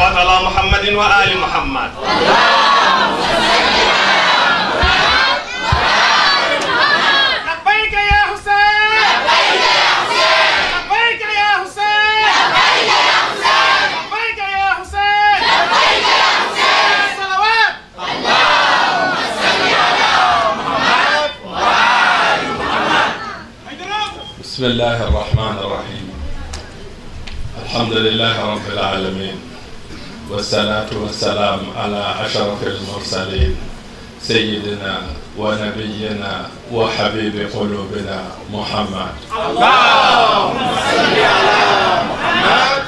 صلوات على محمد وآل محمد. لبيك يا حسين، لبيك يا حسين، لبيك يا حسين، لبيك يا حسين، لبيك يا حسين، لبيك يا حسين. صلوات اللهم صل على محمد وآل محمد. بسم الله الرحمن الرحيم. الحمد لله رب العالمين، والصلاة والسلام على أشرف المرسلين سيدنا ونبينا وحبيب قلوبنا محمد. اللهم صل على محمد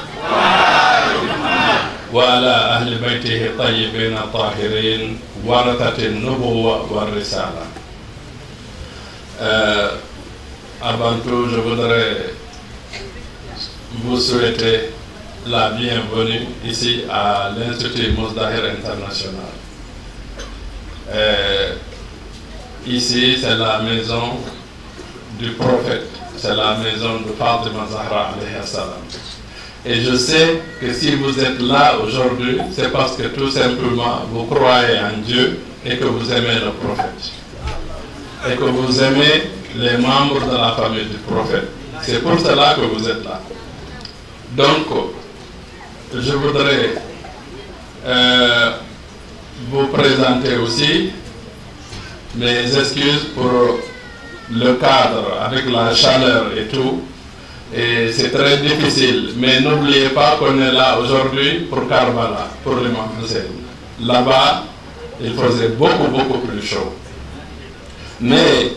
وعلى أهل بيته الطيبين الطاهرين ورثة النبوة والرسالة. Avant tout, je voudrais vous souhaiter la bienvenue ici à l'Institut Mozdahir International. Ici, c'est la maison du prophète, c'est la maison de Fatima Zahra alayhi salam. Et je sais que si vous êtes là aujourd'hui, c'est parce que tout simplement vous croyez en Dieu et que vous aimez le prophète. Et que vous aimez les membres de la famille du prophète. C'est pour cela que vous êtes là. Donc, je voudrais vous présenter aussi mes excuses pour le cadre avec la chaleur et tout. Et c'est très difficile. Mais n'oubliez pas qu'on est là aujourd'hui pour Karbala, pour l'imam Hussein. Là-bas, il faisait beaucoup plus chaud. Mais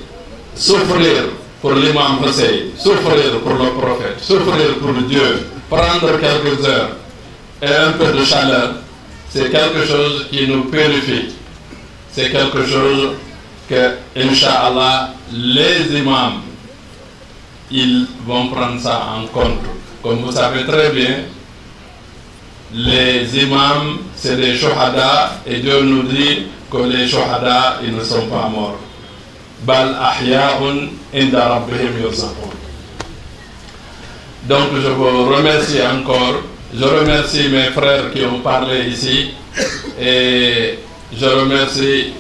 souffrir pour l'imam Hussein, souffrir pour le prophète, souffrir pour Dieu, prendre quelques heures et un peu de chaleur, c'est quelque chose qui nous purifie. C'est quelque chose que, Inch'Allah, les imams, ils vont prendre ça en compte. Comme vous savez très bien, les imams, c'est des shuhada, et Dieu nous dit que les shuhada, ils ne sont pas morts. Bal ahya'un inda rabbihim yurzaqun. Donc je vous remercie encore. Je remercie mes frères qui ont parlé ici. Et je remercie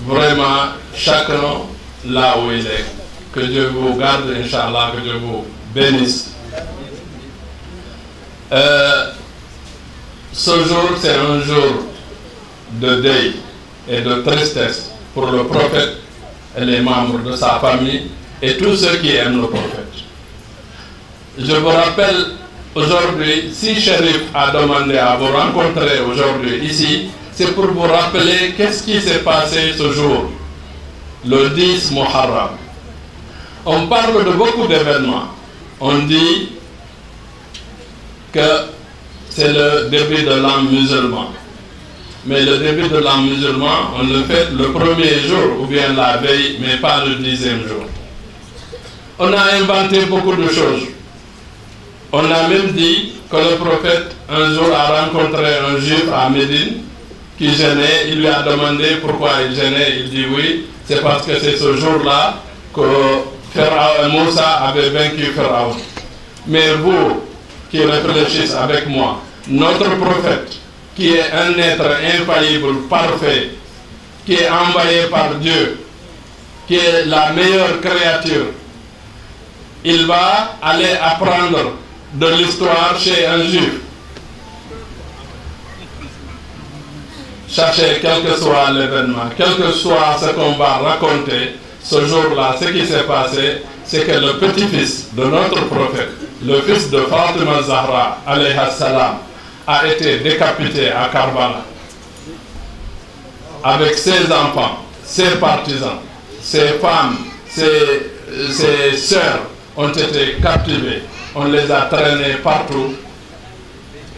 vraiment chacun là où il est. Que Dieu vous garde, Inch'Allah, que Dieu vous bénisse. Ce jour, c'est un jour de deuil et de tristesse pour le prophète et les membres de sa famille et tous ceux qui aiment le prophète. Je vous rappelle aujourd'hui, si Chérif a demandé à vous rencontrer aujourd'hui ici, c'est pour vous rappeler qu'est-ce qui s'est passé ce jour, le 10 Muharram. On parle de beaucoup d'événements. On dit que c'est le début de l'an musulman. Mais le début de l'an musulman, on le fait le premier jour ou bien la veille, mais pas le 10e jour. On a inventé beaucoup de choses. On a même dit que le prophète un jour a rencontré un juif à Médine qui gênait. Il lui a demandé pourquoi il gênait. Il dit oui, c'est parce que c'est ce jour-là que Moussa avait vaincu Pharaon. Mais vous qui réfléchissez avec moi, notre prophète, qui est un être infaillible, parfait, qui est envoyé par Dieu, qui est la meilleure créature, il va aller apprendre de l'histoire chez un juif. Cherchez quel que soit l'événement, quel que soit ce qu'on va raconter, ce jour-là, ce qui s'est passé, c'est que le petit-fils de notre prophète, le fils de Fatima Zahra, alayhi salam, a été décapité à Karbala avec ses enfants, ses partisans, ses femmes, ses sœurs ont été captivées. On les a traînés partout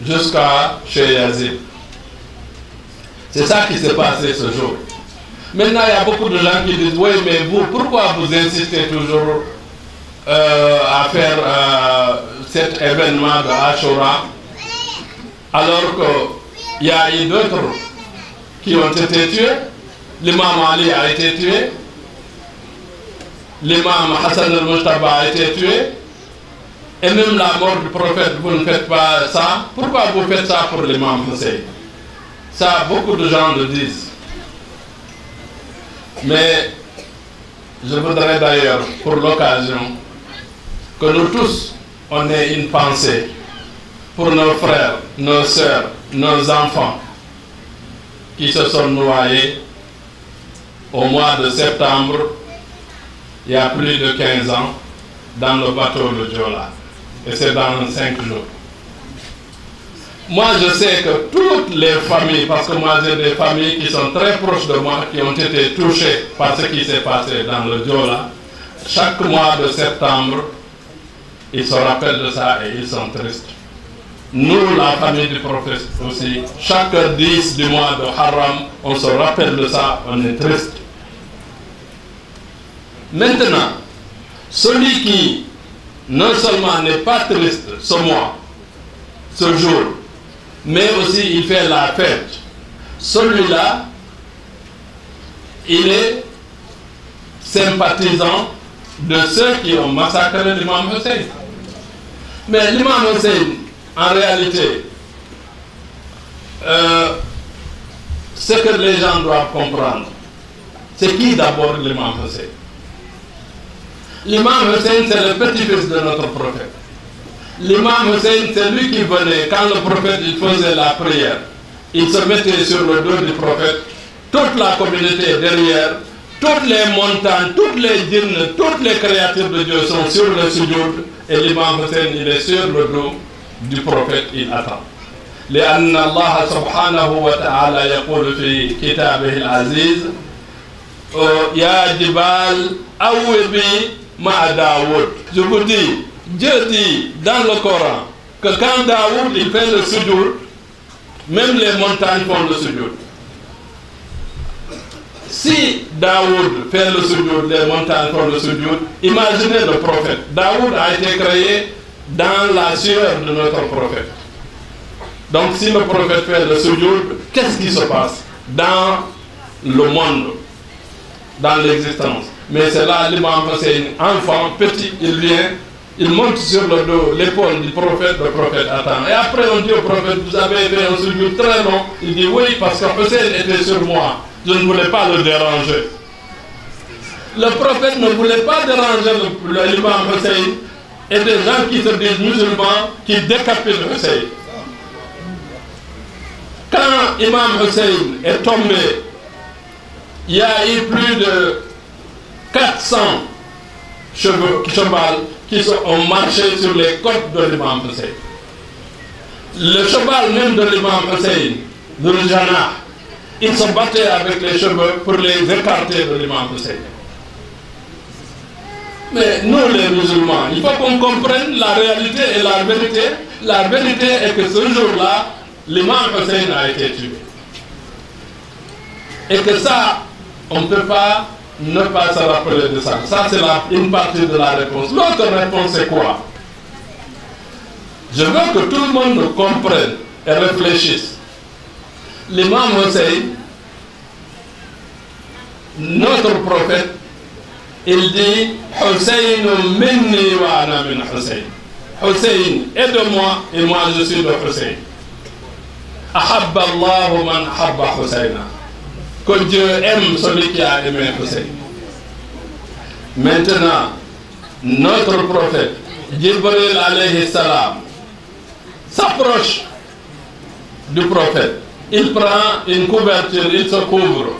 jusqu'à chez Yazid. C'est ça qui s'est passé ce jour. Maintenant, il y a beaucoup de gens qui disent, oui, mais vous, pourquoi vous insistez toujours à faire cet événement de Ashura alors qu'il y a eu d'autres qui ont été tués? L'imam Ali a été tué, l'imam Hassan al-Mujtaba a été tué, et même la mort du prophète, vous ne faites pas ça. Pourquoi vous faites ça pour l'imam Hussein? Ça, beaucoup de gens le disent. Mais je voudrais d'ailleurs, pour l'occasion, que nous tous, on ait une pensée pour nos frères, nos sœurs, nos enfants qui se sont noyés au mois de septembre, il y a plus de 15 ans, dans le bateau de Joola. Et c'est dans 5 jours. Moi, je sais que toutes les familles, parce que moi j'ai des familles qui sont très proches de moi, qui ont été touchées par ce qui s'est passé dans le Joola, chaque mois de septembre, ils se rappellent de ça et ils sont tristes. Nous, la famille du prophète aussi, chaque 10 du mois de Haram, on se rappelle de ça, on est triste. Maintenant, celui qui non seulement n'est pas triste ce mois, ce jour, mais aussi il fait la fête, celui-là, il est sympathisant de ceux qui ont massacré l'imam Hussein. Mais l'imam Hussein, en réalité, ce que les gens doivent comprendre, c'est qui d'abord l'imam Hussein? L'imam Hussein, c'est le petit-fils de notre prophète. L'imam Hussein, c'est lui qui venait, quand le prophète il faisait la prière, il se mettait sur le dos du prophète, toute la communauté derrière, toutes les montagnes, toutes les djinns, toutes les créatures de Dieu sont sur le sujoud, et l'imam Hussein, il est sur le dos du prophète, il attend. لأن الله سبحانه وتعالى يقول في كتابه العزيز يا جبال أوبي مع داود. Je vous dis, Dieu dit dans le Coran que quand Daoud il fait le sujoud, même les montagnes font le sujoud. Si Daoud fait le sujoud, les montagnes font le sujoud, imaginez le prophète. Daoud a été créé dans la sueur de notre prophète. Donc si le prophète fait le sujoud, qu'est-ce qui se passe dans le monde, dans l'existence? Mais c'est là l'imam Hussein, enfant, petit, il vient, il monte sur le dos, l'épaule du prophète, le prophète attend. Et après on dit au prophète, vous avez fait un sujoud très long. Il dit oui, parce que Hussein était sur moi, je ne voulais pas le déranger. Le prophète ne voulait pas déranger l'imam Hussein, et des gens qui se disent musulmans, qui décapitent Hussein. Quand Imam Hussein est tombé, il y a eu plus de 400 chevals qui ont marché sur les côtes de l'imam Hussein. Le cheval même de l'imam Hussein, le Jannah, il se battait avec les chevaux pour les écarter de l'imam Hussein. Mais nous les musulmans, il faut qu'on comprenne la réalité et la vérité. La vérité est que ce jour-là, l'imam Hussein a été tué. Et que ça, on ne peut pas ne pas se rappeler de ça. Ça, c'est une partie de la réponse. L'autre réponse, c'est quoi? Je veux que tout le monde comprenne et réfléchisse. L'imam Hussein, notre prophète, il dit Hussein minni wa ana min Hussein. Hussein est de moi et moi je suis de Hussein. Ahabba Allahu man ahabba Husseina. Que Dieu aime celui qui a aimé Hussein. Maintenant, notre prophète, Jibril alayhi salam, s'approche du prophète. Il prend une couverture, il se couvre.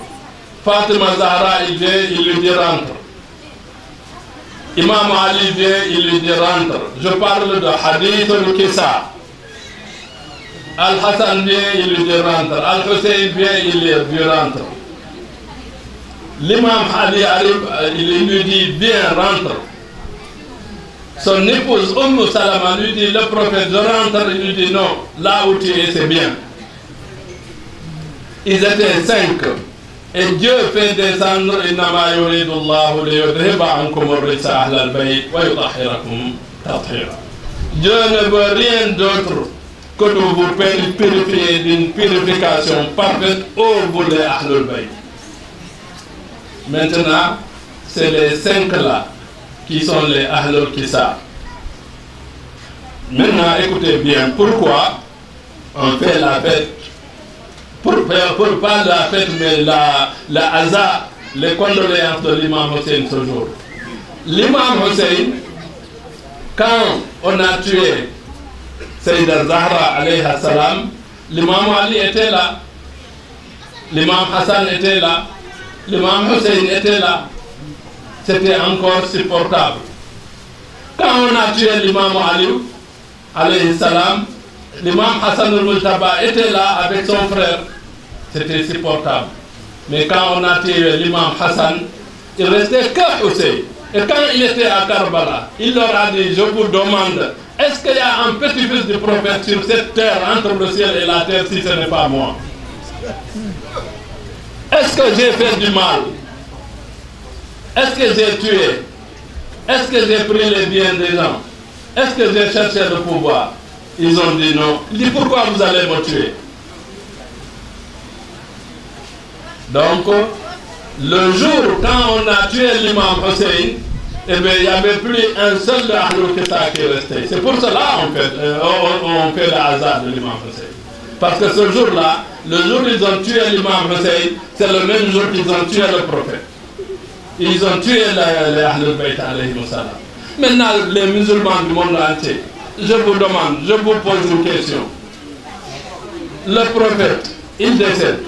Fatima Zahra, il vient, il lui dit rentre. Imam Ali vient, il lui dit rentre. Je parle de Hadith al-Kisa. Al-Hassan vient, il lui dit rentre. Al-Hussein vient, il lui dit rentre. L'imam Ali arrive, il lui dit viens, rentre. Son épouse Salama lui dit le prophète je rentre, il lui dit non, là où tu es c'est bien. Ils étaient 5. Et Dieu fait descendre Innama yuridu Allahu liyudhiba ankum ar-rijsa ahlal bayt wa yutahhirakum tathira. Dieu ne veut rien d'autre que de vous purifier d'une purification parfaite au bout de Ahlul Bayt. Maintenant, c'est les 5 là qui sont les Ahlul Kisa. Maintenant, écoutez bien, pourquoi on fait la fête? Pour pas la fête, mais la hasard, les condoléances de l'imam Hussein ce jour. L'imam Hussein, quand on a tué Sayyida Zahra alayhi salam, l'imam Ali était là, l'imam Hassan était là, l'imam Hussein était là. C'était encore supportable. Quand on a tué l'imam Ali alayhi salam, l'imam Hassan al-Mujtaba était là avec son frère. C'était supportable. Mais quand on a tué l'imam Hassan, il restait que Hussein. Et quand il était à Karbala, il leur a dit, je vous demande, est-ce qu'il y a un petit-fils du prophète sur cette terre, entre le ciel et la terre, si ce n'est pas moi? Est-ce que j'ai fait du mal? Est-ce que j'ai tué? Est-ce que j'ai pris les biens des gens? Est-ce que j'ai cherché le pouvoir? Ils ont dit non. Il dit, pourquoi vous allez me tuer? Donc, le jour quand on a tué l'imam Hussein, eh bien, il n'y avait plus un seul de Ahlul Kitab qui restait. C'est pour cela on fait le hasard de l'imam Hussein. Parce que ce jour-là, le jour où ils ont tué l'imam Hussein, c'est le même jour qu'ils ont tué le prophète. Ils ont tué les Ahlul Bayt alayhi salam. Maintenant, les musulmans du monde entier, je vous demande, je vous pose une question. Le prophète, il décède.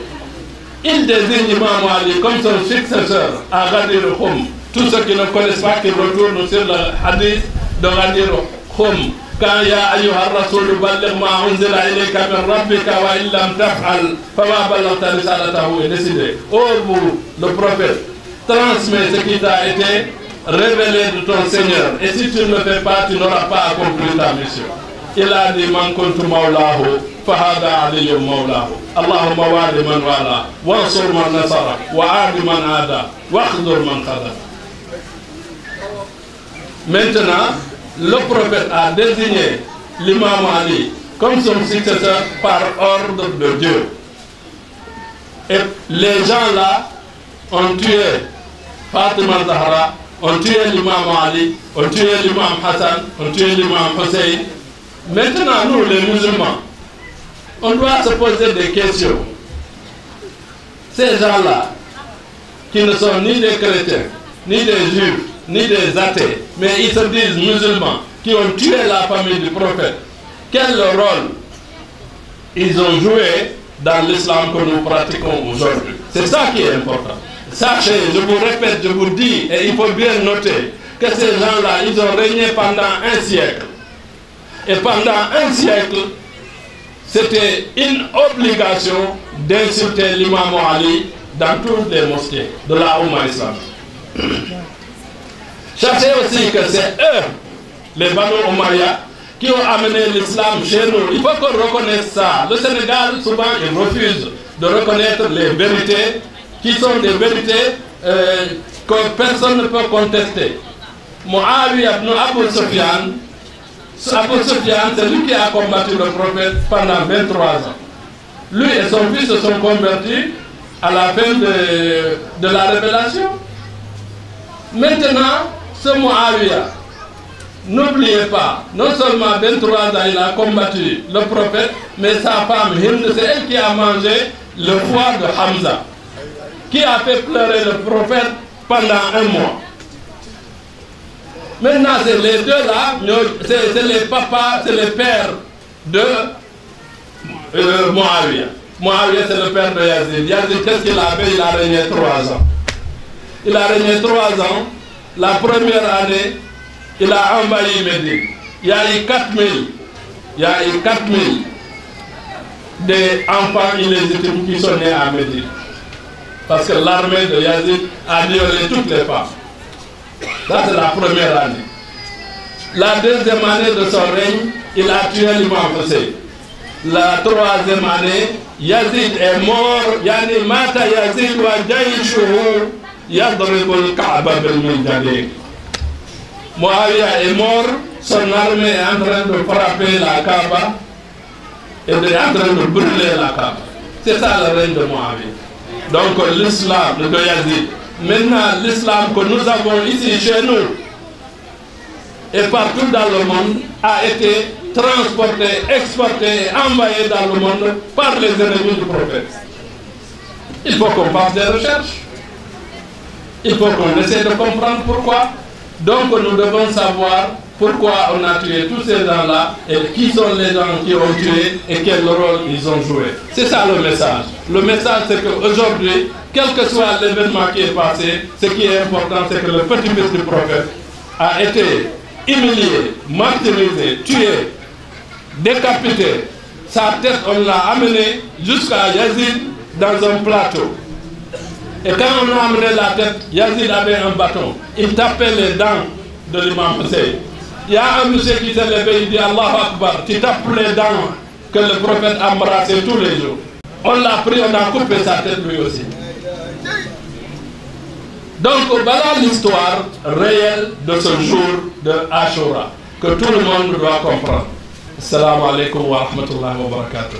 Il désigne Imam Ali comme son successeur à Ghadir Khoum. Tous ceux qui ne connaissent pas, qui retournent sur le hadith de Ghadir Khoum. Quand ya ayyuha rasul balligh ma unzila ilayka min rabbika wa illam taf'al fama ballaghta risalatahu est décidé. Oh vous, le prophète, transmets ce qui t'a été révélé de ton Seigneur. Et si tu ne le fais pas, tu n'auras pas accompli ta mission. Il a dit man kuntu mawlahu fahada aliyu mawlahu. Allahumma wali man wala, wansur man nasara, wa adi man ada, wa khdur man khada. Maintenant, le prophète a désigné l'imam Ali comme son successeur par ordre de Dieu. Et les gens là ont tué Fatima Zahra, ont tué l'imam Ali, ont tué l'imam Hassan, ont tué l'imam Hussein. Maintenant, nous les musulmans, on doit se poser des questions. Ces gens-là, qui ne sont ni des chrétiens, ni des juifs, ni des athées, mais ils se disent musulmans, qui ont tué la famille du prophète, quel rôle ils ont joué dans l'islam que nous pratiquons aujourd'hui? C'est ça qui est important. Sachez, je vous répète, je vous dis, et il faut bien noter, que ces gens-là, ils ont régné pendant un siècle. Et pendant un siècle, c'était une obligation d'insulter l'imam Ali dans toutes les mosquées de la Oumma islamique. Sachez aussi que c'est eux, les Banu Umayya, qui ont amené l'islam chez nous. Il faut qu'on reconnaisse ça. Le Sénégal, souvent, il refuse de reconnaître les vérités qui sont des vérités que personne ne peut contester. Muawiya ibn Abu Sufyan, c'est lui qui a combattu le prophète pendant 23 ans. Lui et son fils se sont convertis à la fin de la révélation. Maintenant, ce Muawiya, n'oubliez pas, non seulement 23 ans il a combattu le prophète, mais sa femme Hind, c'est elle qui a mangé le foie de Hamza, qui a fait pleurer le prophète pendant un mois. Maintenant, c'est les deux là, c'est les papas, c'est les pères de Muawiya. Muawiya, c'est le père de Yazid. Yazid, qu'est-ce qu'il a fait? Il a régné 3 ans. Il a régné 3 ans. La première année, il a envahi Médine. Il y a eu 4000 des enfants illégitimes qui sont nés à Médine. Parce que l'armée de Yazid a violé toutes les femmes. Ça, c'est la première année. La deuxième année de son règne, il a tué l'imam Hussein. La troisième année, Yazid est mort. Yani mata Yazid wa jayshuhu yadribul Kaaba bil minjadi. Muawiya est mort. Son armée est en train de frapper la Kaaba et est en train de brûler la Kaaba. C'est ça le règne de Muawiya. Donc l'islam de Yazid. Maintenant, l'islam que nous avons ici chez nous et partout dans le monde a été transportée, exportée et envoyée dans le monde par les ennemis du prophète. Il faut qu'on fasse des recherches. Il faut qu'on essaie de comprendre pourquoi. Donc nous devons savoir pourquoi on a tué tous ces gens-là et qui sont les gens qui ont tué et quel rôle ils ont joué. C'est ça le message. Le message, c'est qu'aujourd'hui, quel que soit l'événement qui est passé, ce qui est important, c'est que le petit-fils du prophète a été humilié, martyrisé, tué, décapité. Sa tête, on l'a amené jusqu'à Yazid dans un plateau. Et quand on a amené la tête, Yazid avait un bâton. Il tapait les dents de l'imam Hussein. Il y a un monsieur qui s'est levé, il dit Allahu Akbar, tu tapes les dents que le prophète embrassait tous les jours. On l'a pris, on a coupé sa tête lui aussi. Donc voilà l'histoire réelle de ce jour de Ashura, que tout le monde doit comprendre. Assalamu alaikum wa rahmatullahi wa barakatuh.